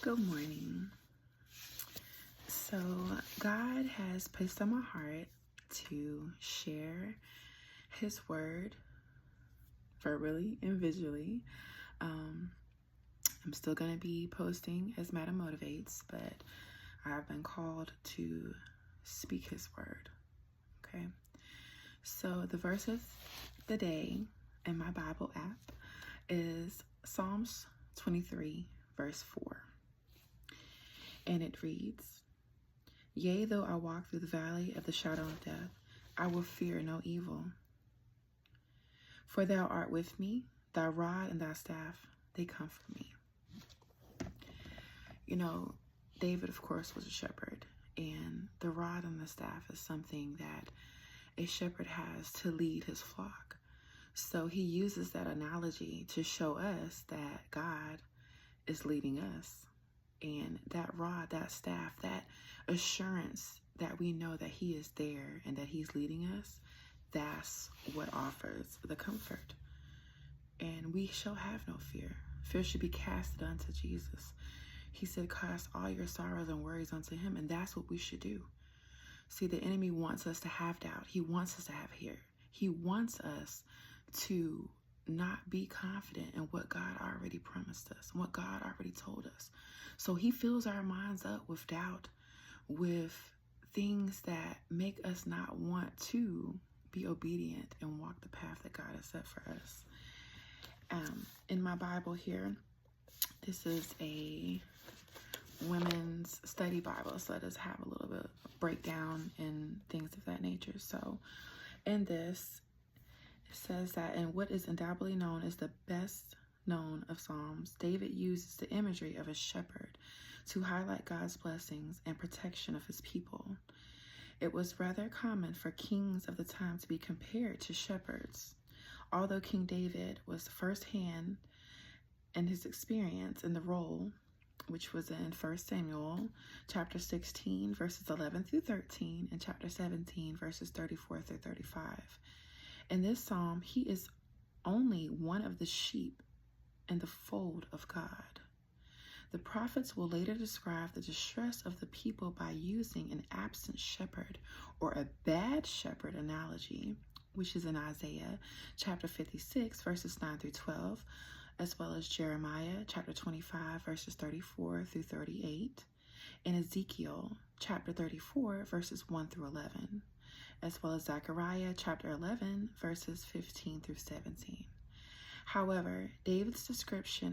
Good morning. So, God has placed on my heart to share His word verbally and visually. I'm still going to be posting as Madam Motivates, but I've been called to speak His word. Okay. So, the verse of the day in my Bible app is Psalms 23, verse 4. And it reads, "Yea, though I walk through the valley of the shadow of death, I will fear no evil. For thou art with me, thy rod and thy staff, they comfort me." You know, David, of course, was a shepherd, and the rod and the staff is something that a shepherd has to lead his flock. So he uses that analogy to show us that God is leading us. And that rod, that staff, that assurance that we know that He is there and that He's leading us, that's what offers the comfort. And we shall have no fear. Fear should be casted unto Jesus. He said, cast all your sorrows and worries unto Him, and that's what we should do. See, the enemy wants us to have doubt. He wants us to have fear. He wants us to not be confident in what God already promised us, what God already told us. So he fills our minds up with doubt, with things that make us not want to be obedient and walk the path that God has set for us. In my Bible here, this is a women's study Bible, so let us have a little bit of breakdown and things of that nature. So in this, it says that in what is undoubtedly known as the best known of Psalms, David uses the imagery of a shepherd to highlight God's blessings and protection of His people. It was rather common for kings of the time to be compared to shepherds. Although King David was firsthand in his experience in the role, which was in 1 Samuel chapter 16, verses 11 through 13, and chapter 17, verses 34 through 35. In this psalm, he is only one of the sheep in the fold of God. The prophets will later describe the distress of the people by using an absent shepherd or a bad shepherd analogy, which is in Isaiah chapter 56, verses 9 through 12, as well as Jeremiah chapter 25, verses 34 through 38, and Ezekiel chapter 34, verses 1 through 11. As well as Zechariah chapter 11, verses 15 through 17. However, David's description